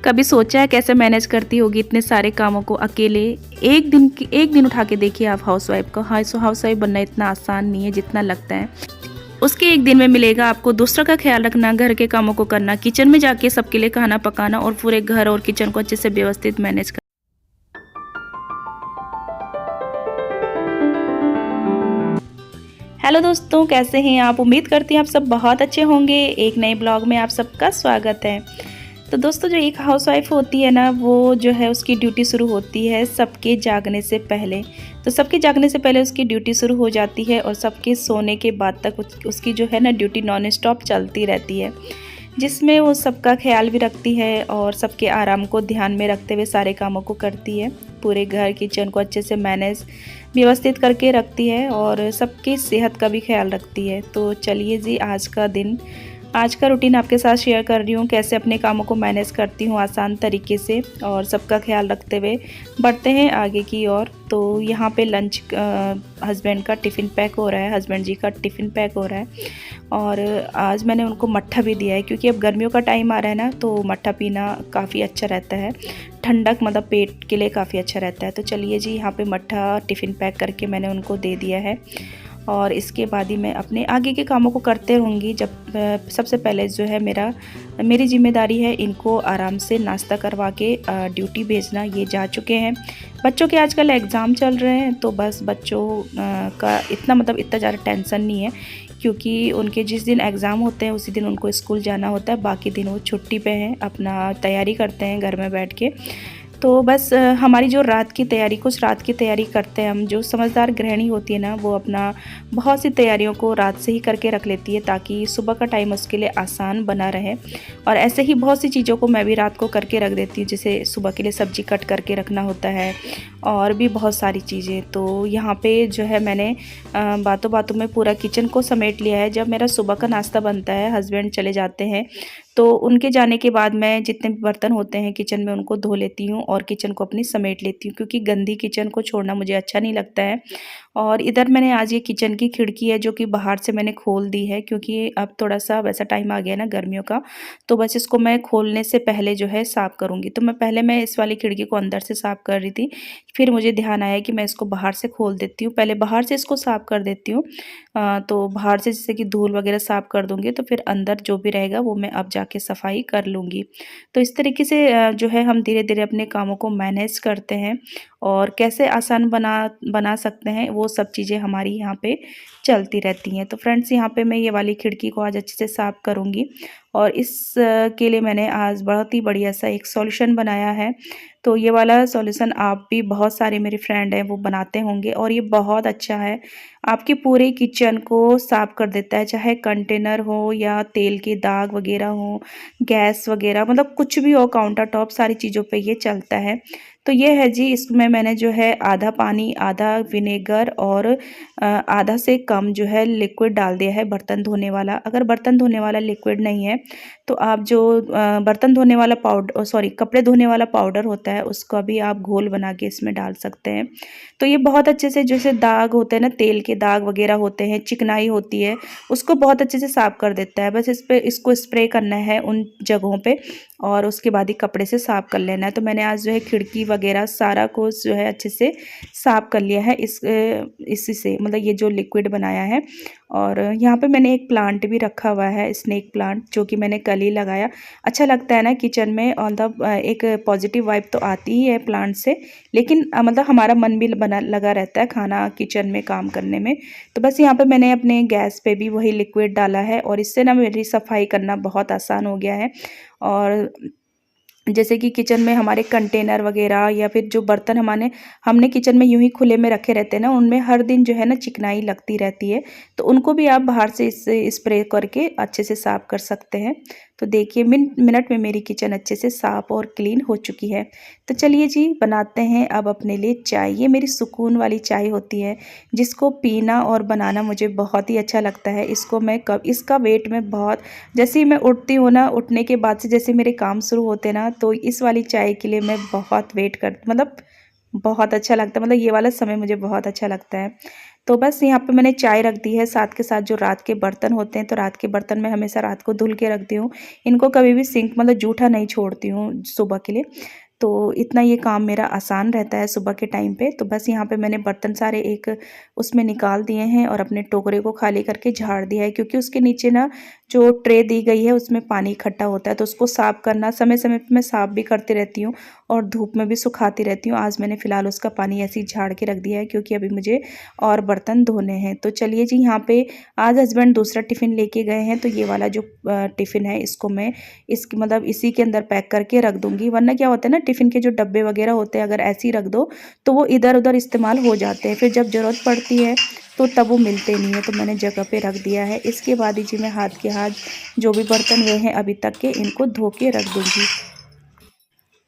कभी सोचा है कैसे मैनेज करती होगी इतने सारे कामों को अकेले? एक दिन उठा के देखिए आप हाउसवाइफ को। हाउसवाइफ बनना इतना आसान नहीं है जितना लगता है। उसके एक दिन में मिलेगा आपको दूसरों का ख्याल रखना, घर के कामों को करना, किचन में जाके सबके लिए खाना पकाना और पूरे घर और किचन को अच्छे से व्यवस्थित मैनेज करना। हेलो दोस्तों, कैसे हैं आप? उम्मीद करती हैं आप सब बहुत अच्छे होंगे। एक नए ब्लॉग में आप सबका स्वागत है। तो दोस्तों, जो एक हाउसवाइफ होती है ना, वो जो है उसकी ड्यूटी शुरू होती है सबके जागने से पहले। तो सबके जागने से पहले उसकी ड्यूटी शुरू हो जाती है और सबके सोने के बाद तक उसकी जो है ना ड्यूटी नॉन स्टॉप चलती रहती है, जिसमें वो सबका ख्याल भी रखती है और सबके आराम को ध्यान में रखते हुए सारे कामों को करती है। पूरे घर किचन को अच्छे से मैनेज व्यवस्थित करके रखती है और सबकी सेहत का भी ख्याल रखती है। तो चलिए जी, आज का रूटीन आपके साथ शेयर कर रही हूँ, कैसे अपने कामों को मैनेज करती हूँ आसान तरीके से और सबका ख्याल रखते हुए बढ़ते हैं आगे की ओर। तो यहाँ पे लंच हस्बैंड का टिफ़िन पैक हो रहा है, हस्बैंड जी का टिफ़िन पैक हो रहा है। और आज मैंने उनको मट्ठा भी दिया है, क्योंकि अब गर्मियों का टाइम आ रहा है ना, तो मट्ठा पीना काफ़ी अच्छा रहता है। ठंडक मतलब पेट के लिए काफ़ी अच्छा रहता है। तो चलिए जी, यहाँ पे मट्ठा टिफ़िन पैक करके मैंने उनको दे दिया है और इसके बाद ही मैं अपने आगे के कामों को करते रहूँगी। जब सबसे पहले जो है मेरी ज़िम्मेदारी है इनको आराम से नाश्ता करवा के ड्यूटी भेजना। ये जा चुके हैं। बच्चों के आजकल एग्ज़ाम चल रहे हैं, तो बस बच्चों का इतना ज़्यादा टेंशन नहीं है, क्योंकि उनके जिस दिन एग्ज़ाम होते हैं उसी दिन उनको स्कूल जाना होता है। बाकी दिन वो छुट्टी पे हैं, अपना तैयारी करते हैं घर में बैठ के। तो बस हमारी जो कुछ रात की तैयारी करते हैं हम। जो समझदार गृहिणी होती है ना, वो अपना बहुत सी तैयारियों को रात से ही करके रख लेती है, ताकि सुबह का टाइम उसके लिए आसान बना रहे। और ऐसे ही बहुत सी चीज़ों को मैं भी रात को करके रख देती हूँ, जैसे सुबह के लिए सब्ज़ी कट करके रखना होता है और भी बहुत सारी चीज़ें। तो यहाँ पे जो है मैंने बातों बातों में पूरा किचन को समेट लिया है। जब मेरा सुबह का नाश्ता बनता है, हस्बैंड चले जाते हैं, तो उनके जाने के बाद मैं जितने भी बर्तन होते हैं किचन में उनको धो लेती हूँ और किचन को अपनी समेट लेती हूँ, क्योंकि गंदी किचन को छोड़ना मुझे अच्छा नहीं लगता है। और इधर मैंने आज ये किचन की खिड़की है जो कि बाहर से मैंने खोल दी है, क्योंकि अब थोड़ा सा वैसा टाइम आ गया ना गर्मियों का, तो बस इसको मैं खोलने से पहले जो है साफ़ करूँगी। तो मैं इस वाली खिड़की को अंदर से साफ़ कर रही थी, फिर मुझे ध्यान आया कि मैं इसको बाहर से खोल देती हूँ। पहले बाहर से इसको साफ़ कर देती हूँ। तो बाहर से जैसे कि धूल वगैरह साफ़ कर दूँगी, तो फिर अंदर जो भी रहेगा वो मैं अब जाके सफाई कर लूँगी। तो इस तरीके से जो है हम धीरे-धीरे अपने कामों को मैनेज करते हैं और कैसे आसान बना सकते हैं, वो सब चीज़ें हमारी यहाँ पे चलती रहती हैं। तो फ्रेंड्स, यहाँ पे मैं ये वाली खिड़की को आज अच्छे से साफ़ करूँगी और के लिए मैंने आज बहुत ही बढ़िया सा एक सॉल्यूशन बनाया है। तो ये वाला सॉल्यूशन आप भी, बहुत सारे मेरे फ्रेंड हैं वो बनाते होंगे और ये बहुत अच्छा है। आपके पूरे किचन को साफ़ कर देता है, चाहे कंटेनर हो या तेल के दाग वगैरह हो, गैस वगैरह, मतलब कुछ भी हो, काउंटर टॉप, सारी चीज़ों पे ये चलता है। तो ये है जी, इसमें मैंने जो है आधा पानी, आधा विनेगर और आधा से कम जो है लिक्विड डाल दिया है बर्तन धोने वाला। अगर बर्तन धोने वाला लिक्विड नहीं है, तो आप जो बर्तन धोने वाला कपड़े धोने वाला पाउडर होता है, उसका भी आप घोल बना के इसमें डाल सकते हैं। तो ये बहुत अच्छे से, जैसे दाग होते हैं ना, तेल के दाग वगैरह होते हैं, चिकनाई होती है, उसको बहुत अच्छे से साफ़ कर देता है। बस इसको स्प्रे करना है उन जगहों पे और उसके बाद ही कपड़े से साफ़ कर लेना है। तो मैंने आज जो है खिड़की वगैरह सारा कुछ जो है अच्छे से साफ़ कर लिया है इसी से, मतलब ये जो लिक्विड बनाया है। और यहाँ पे मैंने एक प्लांट भी रखा हुआ है, स्नेक प्लांट, जो कि मैंने कल ही लगाया। अच्छा लगता है ना किचन में, और मतलब एक पॉजिटिव वाइब तो आती ही है प्लांट से, लेकिन मतलब हमारा मन भी लगा रहता है खाना किचन में काम करने में। तो बस यहाँ पे मैंने अपने गैस पे भी वही लिक्विड डाला है और इससे ना मेरी सफाई करना बहुत आसान हो गया है। और जैसे कि किचन में हमारे कंटेनर वगैरह या फिर जो बर्तन हमने किचन में यूं ही खुले में रखे रहते हैं ना, उनमें हर दिन जो है ना चिकनाई लगती रहती है। तो उनको भी आप बाहर से इससे स्प्रे करके अच्छे से साफ़ कर सकते हैं। तो देखिए, मिनट में मेरी किचन अच्छे से साफ़ और क्लीन हो चुकी है। तो चलिए जी, बनाते हैं अब अपने लिए चाय। ये मेरी सुकून वाली चाय होती है, जिसको पीना और बनाना मुझे बहुत ही अच्छा लगता है। इसका वेट मैं बहुत, जैसे ही मैं उठती हूँ ना, उठने के बाद से जैसे मेरे काम शुरू होते हैं ना, तो इस वाली चाय के लिए मैं बहुत वेट कर, मतलब बहुत अच्छा लगता है, मतलब ये वाला समय मुझे बहुत अच्छा लगता है। तो बस यहाँ पे मैंने चाय रख दी है, साथ के साथ जो रात के बर्तन होते हैं, तो रात के बर्तन मैं हमेशा रात को धुल के रखती हूँ। इनको कभी भी सिंक मतलब जूठा नहीं छोड़ती हूँ सुबह के लिए। तो इतना ये काम मेरा आसान रहता है सुबह के टाइम पे। तो बस यहाँ पे मैंने बर्तन सारे एक उसमें निकाल दिए हैं और अपने टोकरे को खाली करके झाड़ दिया है, क्योंकि उसके नीचे ना जो ट्रे दी गई है उसमें पानी इकट्ठा होता है, तो उसको साफ़ करना समय समय पे मैं साफ़ भी करती रहती हूँ और धूप में भी सुखाती रहती हूँ। आज मैंने फ़िलहाल उसका पानी ऐसे ही झाड़ के रख दिया है, क्योंकि अभी मुझे और बर्तन धोने हैं। तो चलिए जी, यहाँ पे आज हस्बैंड दूसरा टिफ़िन लेके गए हैं, तो ये वाला जो टिफ़िन है इसको मैं मतलब इसी के अंदर पैक करके रख दूँगी। वरना क्या होता है ना, टिफ़िन के जो डब्बे वगैरह होते हैं अगर ऐसे ही रख दो तो वो इधर उधर इस्तेमाल हो जाते हैं, फिर जब ज़रूरत पड़ती है तो तब वो मिलते नहीं है। तो मैंने जगह पे रख दिया है। इसके बाद ही जी मैं हाथ के हाथ जो भी बर्तन हुए हैं अभी तक के, इनको धो के रख दूँगी।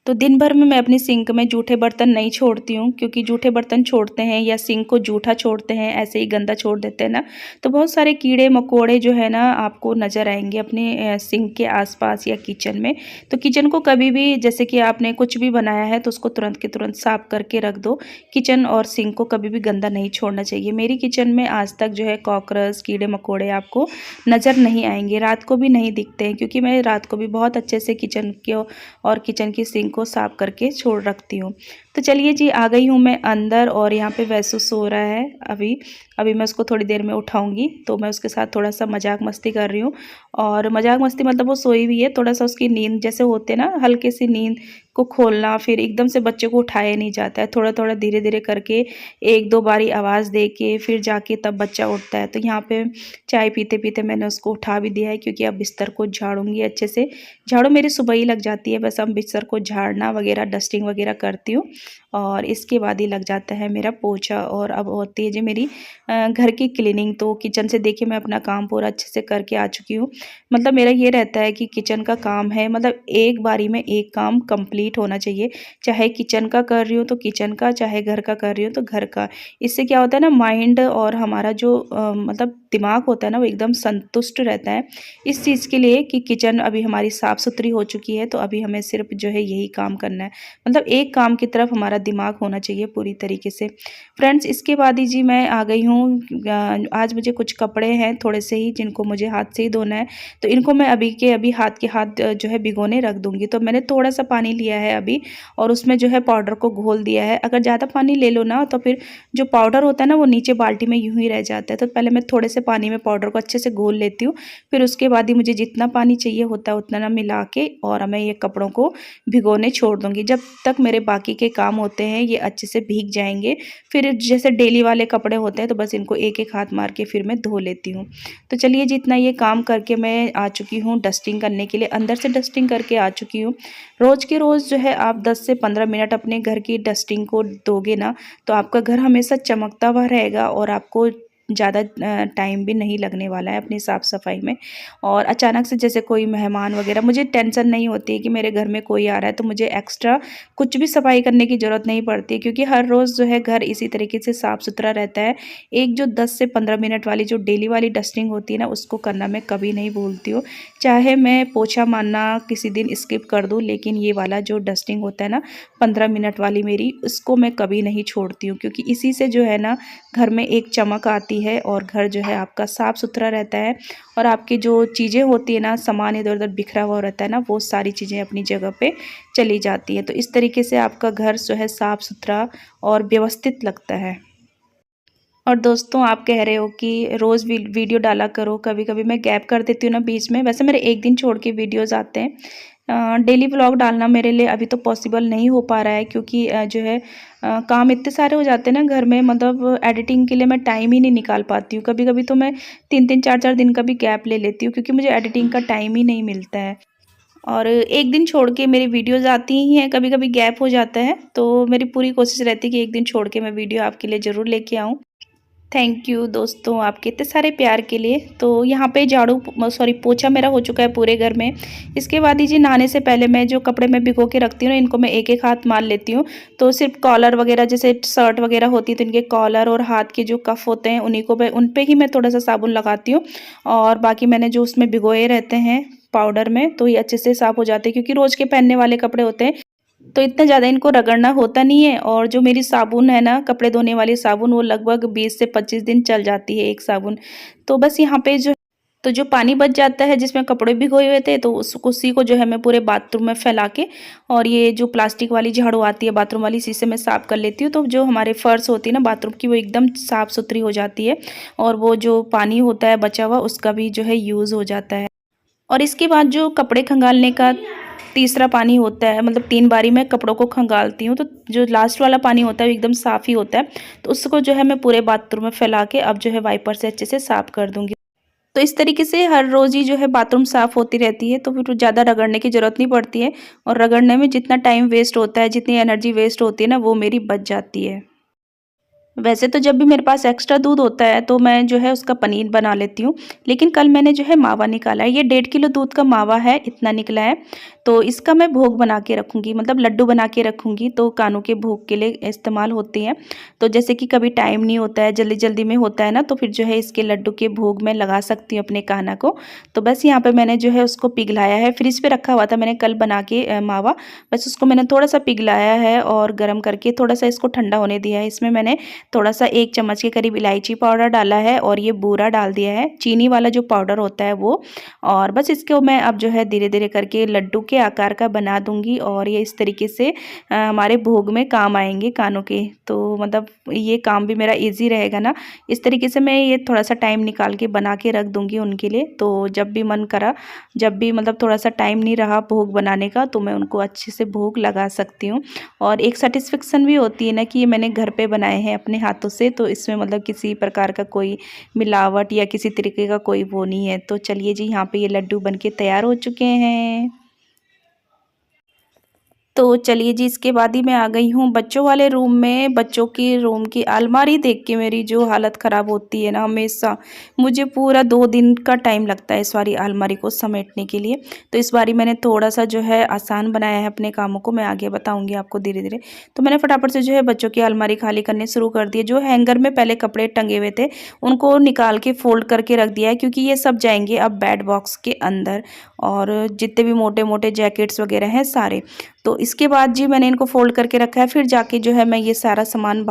तो दिन भर में मैं अपनी सिंक में जूठे बर्तन नहीं छोड़ती हूँ, क्योंकि जूठे बर्तन छोड़ते हैं या सिंक को जूठा छोड़ते हैं, ऐसे ही गंदा छोड़ देते हैं ना, तो बहुत सारे कीड़े मकोड़े जो है ना आपको नज़र आएंगे अपने सिंक के आसपास या किचन में। तो किचन को कभी भी, जैसे कि आपने कुछ भी बनाया है तो उसको तुरंत के तुरंत साफ़ करके रख दो। किचन और सिंक को कभी भी गंदा नहीं छोड़ना चाहिए। मेरी किचन में आज तक जो है कॉकरोच कीड़े मकोड़े आपको नज़र नहीं आएंगे, रात को भी नहीं दिखते हैं, क्योंकि मैं रात को भी बहुत अच्छे से किचन को और किचन की सिंक को साफ़ करके छोड़ रखती हूँ। तो चलिए जी, आ गई हूँ मैं अंदर और यहाँ पे वैसु सो रहा है अभी मैं उसको थोड़ी देर में उठाऊँगी, तो मैं उसके साथ थोड़ा सा मजाक मस्ती कर रही हूँ। और मजाक मस्ती मतलब वो सोई हुई है, थोड़ा सा उसकी नींद जैसे होते हैं ना, हल्के सी नींद को खोलना, फिर एकदम से बच्चे को उठाया नहीं जाता है, थोड़ा थोड़ा धीरे धीरे करके एक दो बारी आवाज़ दे के फिर जाके तब बच्चा उठता है। तो यहाँ पे चाय पीते पीते मैंने उसको उठा भी दिया है, क्योंकि अब बिस्तर को झाड़ूंगी अच्छे से। झाड़ू मेरी सुबह ही लग जाती है, बस अब बिस्तर को झाड़ना वगैरह डस्टिंग वगैरह करती हूँ और इसके बाद ही लग जाता है मेरा पोछा। और अब होती है जी मेरी घर की क्लीनिंग। तो किचन से देखिए मैं अपना काम पूरा अच्छे से करके आ चुकी हूँ। मतलब मेरा ये रहता है कि किचन का काम है, मतलब एक बारी में एक काम कंप्लीट होना चाहिए। चाहे किचन का कर रही हूँ तो किचन का, चाहे घर का कर रही हूँ तो घर का। इससे क्या होता है ना, माइंड और हमारा जो मतलब दिमाग होता है ना, वो एकदम संतुष्ट रहता है इस चीज़ के लिए कि किचन अभी हमारी साफ़ सुथरी हो चुकी है, तो अभी हमें सिर्फ जो है यही काम करना है। मतलब एक काम की तरफ हमारा दिमाग होना चाहिए पूरी तरीके से। फ्रेंड्स, इसके बाद ही जी मैं आ गई हूँ। आज मुझे कुछ कपड़े हैं थोड़े से ही, जिनको मुझे हाथ से ही धोना है, तो इनको मैं अभी के अभी हाथ के हाथ जो है भिगोने रख दूँगी। तो मैंने थोड़ा सा पानी लिया है अभी और उसमें जो है पाउडर को घोल दिया है। अगर ज़्यादा पानी ले लो ना तो फिर जो पाउडर होता है ना वो नीचे बाल्टी में यूँ ही रह जाता है। तो पहले मैं थोड़े से पानी में पाउडर को अच्छे से घोल लेती हूँ, फिर उसके बाद ही मुझे जितना पानी चाहिए होता है उतना ना मिला के और मैं ये कपड़ों को भिगोने छोड़ दूँगी, जब तक मेरे बाकी के काम होते हैं ये अच्छे से भीग जाएंगे। फिर जैसे डेली वाले कपड़े होते हैं तो बस इनको एक एक हाथ मार के फिर मैं धो लेती हूँ। तो चलिए जितना ये काम करके मैं आ चुकी हूँ डस्टिंग करने के लिए, अंदर से डस्टिंग करके आ चुकी हूँ। रोज़ के रोज़ जो है आप 10 से 15 मिनट अपने घर की डस्टिंग को दोगे ना, तो आपका घर हमेशा चमकता हुआ रहेगा और आपको ज़्यादा टाइम भी नहीं लगने वाला है अपनी साफ़ सफाई में। और अचानक से जैसे कोई मेहमान वगैरह, मुझे टेंशन नहीं होती है कि मेरे घर में कोई आ रहा है, तो मुझे एक्स्ट्रा कुछ भी सफाई करने की ज़रूरत नहीं पड़ती, क्योंकि हर रोज़ जो है घर इसी तरीके से साफ़ सुथरा रहता है। एक जो 10 से 15 मिनट वाली जो डेली वाली डस्टिंग होती है ना, उसको करना मैं कभी नहीं भूलती हूँ। चाहे मैं पोछा मारना किसी दिन स्किप कर दूँ, लेकिन ये वाला जो डस्टिंग होता है ना 15 मिनट वाली मेरी, उसको मैं कभी नहीं छोड़ती हूँ, क्योंकि इसी से जो है ना घर में एक चमक आती है और घर जो है आपका साफ़ सुथरा रहता है और आपकी जो चीज़ें होती है ना, सामान इधर उधर बिखरा हुआ रहता है ना, वो सारी चीज़ें अपनी जगह पे चली जाती हैं। तो इस तरीके से आपका घर जो है साफ़ सुथरा और व्यवस्थित लगता है। और दोस्तों, आप कह रहे हो कि रोज़ वीडियो डाला करो, कभी कभी मैं गैप कर देती हूँ ना बीच में। वैसे मेरे एक दिन छोड़ के वीडियोज़ आते हैं। डेली व्लॉग डालना मेरे लिए अभी तो पॉसिबल नहीं हो पा रहा है, क्योंकि जो है काम इतने सारे हो जाते हैं ना घर में, मतलब एडिटिंग के लिए मैं टाइम ही नहीं निकाल पाती हूँ। कभी कभी तो मैं 3-3 4-4 दिन का भी गैप ले लेती हूँ, क्योंकि मुझे एडिटिंग का टाइम ही नहीं मिलता है। और एक दिन छोड़ के मेरी वीडियोज़ आती ही हैं, कभी कभी गैप हो जाता है, तो मेरी पूरी कोशिश रहती है कि एक दिन छोड़ के मैं वीडियो आपके लिए ज़रूर लेके आऊँ। थैंक यू दोस्तों आपके इतने सारे प्यार के लिए। तो यहाँ पे पोछा मेरा हो चुका है पूरे घर में। इसके बाद ही जी नहाने से पहले मैं जो कपड़े में भिगो के रखती हूँ ना, इनको मैं एक एक हाथ मार लेती हूँ। तो सिर्फ कॉलर वगैरह, जैसे शर्ट वगैरह होती है तो इनके कॉलर और हाथ के जो कफ होते हैं उन्हीं को उन पर ही मैं थोड़ा सा साबुन लगाती हूँ। और बाकी मैंने जो उसमें भिगोए रहते हैं पाउडर में, तो ये अच्छे से साफ़ हो जाते हैं, क्योंकि रोज़ के पहनने वाले कपड़े होते हैं। तो इतना ज़्यादा इनको रगड़ना होता नहीं है। और जो मेरी साबुन है ना, कपड़े धोने वाली साबुन, वो लगभग 20 से 25 दिन चल जाती है एक साबुन। तो बस यहाँ पे जो पानी बच जाता है जिसमें कपड़े भिगोए हुए थे, तो उस उसी को जो है मैं पूरे बाथरूम में फैला के, और ये जो प्लास्टिक वाली झाड़ू आती है बाथरूम वाली, इसी से मैं साफ़ कर लेती हूँ। तो जो हमारे फर्श होती है ना बाथरूम की, वो एकदम साफ़ सुथरी हो जाती है। और वो जो पानी होता है बचा हुआ, उसका भी जो है यूज़ हो जाता है। और इसके बाद जो कपड़े खंगालने का तीसरा पानी होता है, मतलब 3 बारी मैं कपड़ों को खंगालती हूँ, तो जो लास्ट वाला पानी होता है वो एकदम साफ़ ही होता है। तो उसको जो है मैं पूरे बाथरूम में फैला के अब जो है वाइपर से अच्छे से साफ़ कर दूँगी। तो इस तरीके से हर रोज़ ही जो है बाथरूम साफ़ होती रहती है, तो फिर ज़्यादा रगड़ने की ज़रूरत नहीं पड़ती है। और रगड़ने में जितना टाइम वेस्ट होता है, जितनी एनर्जी वेस्ट होती है ना, वो मेरी बच जाती है। वैसे तो जब भी मेरे पास एक्स्ट्रा दूध होता है तो मैं जो है उसका पनीर बना लेती हूँ। लेकिन कल मैंने जो है मावा निकाला है, ये 1.5 किलो दूध का मावा है, इतना निकला है। तो इसका मैं भोग बना के रखूँगी, मतलब लड्डू बना के रखूँगी, तो कानों के भोग के लिए इस्तेमाल होती हैं। तो जैसे कि कभी टाइम नहीं होता है, जल्दी-जल्दी में होता है ना, तो फिर जो है इसके लड्डू के भोग मैं लगा सकती हूँ अपने कान्हा को। तो बस यहाँ पे मैंने जो है उसको पिघलाया है, फ्रिज पे रखा हुआ था मैंने कल बना के मावा। बस उसको मैंने थोड़ा-सा पिघलाया है और गरम करके थोड़ा-सा इसको ठंडा होने दिया है। इसमें मैंने थोड़ा-सा 1 चम्मच के करीब इलायची पाउडर डाला है और ये बूरा डाल दिया है, चीनी वाला जो पाउडर होता है वो। और बस इसको मैं अब जो है धीरे-धीरे करके लड्डू के आकार का बना दूँगी, और ये इस तरीके से हमारे भोग में काम आएँगे कानों के। तो मतलब ये काम भी मेरा ईज़ी रहेगा ना, इस तरीके से मैं ये थोड़ा-सा टाइम निकाल के बना के रख दूँगी उनके लिए। तो जब भी मन करा, जब भी मतलब थोड़ा-सा टाइम नहीं रहा भोग बनाने का, तो मैं उनको अच्छे से भोग लगा सकती हूँ। और एक सैटिस्फैक्शन भी होती है ना कि ये मैंने घर पे बनाए हैं अपने हाथों से, तो इसमें मतलब किसी प्रकार का कोई मिलावट या किसी तरीके का कोई वो नहीं है। तो चलिए जी, यहाँ पे ये लड्डू बन के तैयार हो चुके हैं। तो चलिए जी, इसके बाद ही मैं आ गई हूँ बच्चों वाले रूम में। बच्चों के रूम की अलमारी देख के मेरी जो हालत ख़राब होती है ना हमेशा, मुझे पूरा 2 दिन का टाइम लगता है इस वाली अलमारी को समेटने के लिए। तो इस बारी मैंने थोड़ा-सा जो है आसान बनाया है अपने कामों को, मैं आगे बताऊँगी आपको धीरे-धीरे। तो मैंने फटाफट से जो है बच्चों की अलमारी खाली करनी शुरू कर दी है। जो हैंगर में पहले कपड़े टंगे हुए थे, उनको निकाल के फ़ोल्ड करके रख दिया है, क्योंकि ये सब जाएँगे अब बेड बॉक्स के अंदर, और जितने भी मोटे-मोटे जैकेट्स वग़ैरह हैं सारे। तो इसके बाद जी मैंने इनको फ़ोल्ड करके रखा है, फिर जाके जो है मैं ये सारा सामान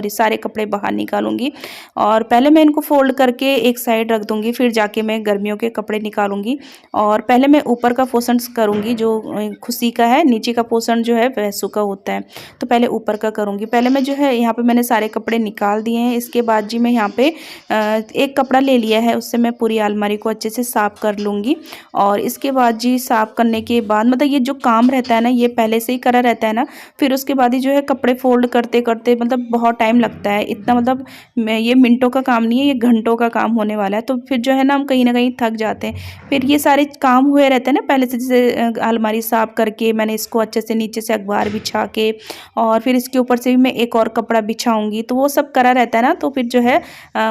सारे कपड़े बाहर निकालूँगी। और पहले मैं इनको फ़ोल्ड करके एक साइड रख दूँगी, फिर जाके मैं गर्मियों के कपड़े निकालूँगी। और पहले मैं ऊपर का पोर्शन करूँगी, जो खुशी का है, नीचे का पोर्शन जो है भैंसों का होता है। तो पहले ऊपर का करूँगी। पहले मैं जो है यहाँ पे मैंने सारे कपड़े निकाल दिए हैं। इसके बाद जी मैं यहाँ पे एक कपड़ा ले लिया है, उससे मैं पूरी अलमारी को अच्छे से साफ़ कर लूँगी। और इसके बाद जी साफ़ करने के बाद मतलब ये जो काम रहता है ना, ये पहले से ही करा रहता है ना, फिर उसके बाद ही जो है कपड़े फ़ोल्ड करते-करते मतलब बहुत टाइम लगता है। इतना मतलब मैं ये मिनटों का काम नहीं है, ये घंटों का काम होने वाला है। तो फिर जो है ना हम कहीं न कहीं थक जाते हैं। फिर ये सारे काम हुए रहते हैं ना पहले से, जैसे अलमारी साफ़ करके मैंने इसको अच्छे से नीचे से अखबार बिछा के, और फिर इसके ऊपर से भी मैं एक और कपड़ा बिछाऊँगी, तो वो सब करा रहता है ना। तो फिर जो है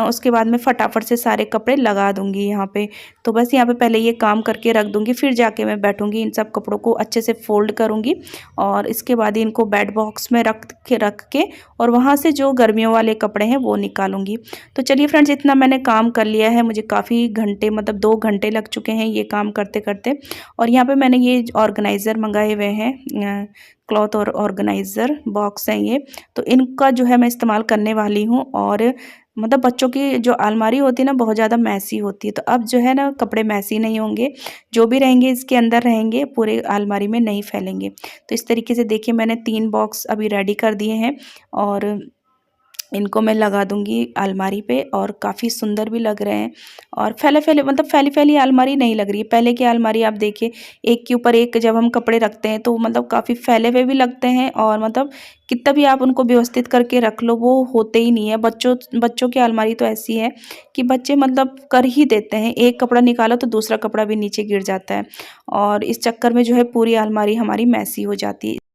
उसके बाद मैं फटाफट से सारे कपड़े लगा दूँगी यहाँ पे। तो बस यहाँ पे पहले ये काम करके रख दूँगी, फिर जाके मैं बैठूँगी, इन सब कपड़ों को अच्छे से फ़ोल्ड करूँगी, और इसके बाद ही इनको बेड बॉक्स में रख के और वहाँ से जो गर्मियों वाले कपड़े हैं वो निकालूँगी। तो चलिए फ्रेंड्स, इतना मैंने काम कर लिया है, मुझे काफ़ी घंटे मतलब 2 घंटे लग चुके हैं ये काम करते-करते। और यहाँ पे मैंने ये ऑर्गेनाइज़र मंगाए हुए हैं, क्लॉथ और ऑर्गेनाइज़र बॉक्स हैं ये, तो इनका जो है मैं इस्तेमाल करने वाली हूँ। और मतलब बच्चों की जो अलमारी होती है ना, बहुत ज़्यादा मैसी होती है, तो अब जो है ना कपड़े मैसी नहीं होंगे, जो भी रहेंगे इसके अंदर रहेंगे, पूरे अलमारी में नहीं फैलेंगे। तो इस तरीके से देखिए मैंने 3 बॉक्स अभी रेडी कर दिए हैं, और इनको मैं लगा दूँगी अलमारी पे, और काफ़ी सुंदर भी लग रहे हैं। और फैले-फैले मतलब फैली-फैली अलमारी नहीं लग रही है। पहले की अलमारी आप देखिए, एक के ऊपर एक जब हम कपड़े रखते हैं तो मतलब काफ़ी फैले हुए भी लगते हैं, और मतलब कितना भी आप उनको व्यवस्थित करके रख लो, वो होते ही नहीं है। बच्चों की अलमारी तो ऐसी है कि बच्चे मतलब कर ही देते हैं, एक कपड़ा निकालो तो दूसरा कपड़ा भी नीचे गिर जाता है, और इस चक्कर में जो है पूरी अलमारी हमारी मैसी हो जाती है।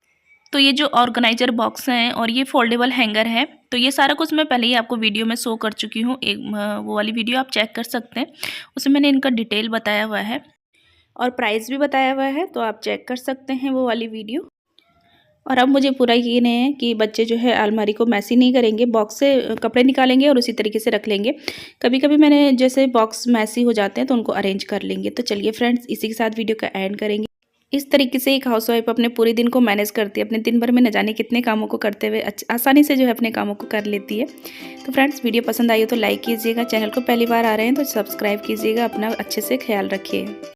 तो ये जो ऑर्गेनाइज़र बॉक्स हैं और ये फोल्डेबल हैंगर है, तो ये सारा कुछ मैं पहले ही आपको वीडियो में शो कर चुकी हूँ। एक वो वाली वीडियो आप चेक कर सकते हैं, उसमें मैंने इनका डिटेल बताया हुआ है और प्राइस भी बताया हुआ है, तो आप चेक कर सकते हैं वो वाली वीडियो। और अब मुझे पूरा यकीन है कि बच्चे जो है अलमारी को मैसी नहीं करेंगे, बॉक्स से कपड़े निकालेंगे और उसी तरीके से रख लेंगे। कभी-कभी मैंने जैसे बॉक्स मैसी हो जाते हैं तो उनको अरेंज कर लेंगे। तो चलिए फ्रेंड्स, इसी के साथ वीडियो का एंड करेंगे। इस तरीके से एक हाउसवाइफ अपने पूरे दिन को मैनेज करती है, अपने दिन भर में न जाने कितने कामों को करते हुए आसानी से जो है अपने कामों को कर लेती है। तो फ्रेंड्स, वीडियो पसंद आई हो तो लाइक कीजिएगा, चैनल को पहली बार आ रहे हैं तो सब्सक्राइब कीजिएगा। अपना अच्छे से ख्याल रखिए।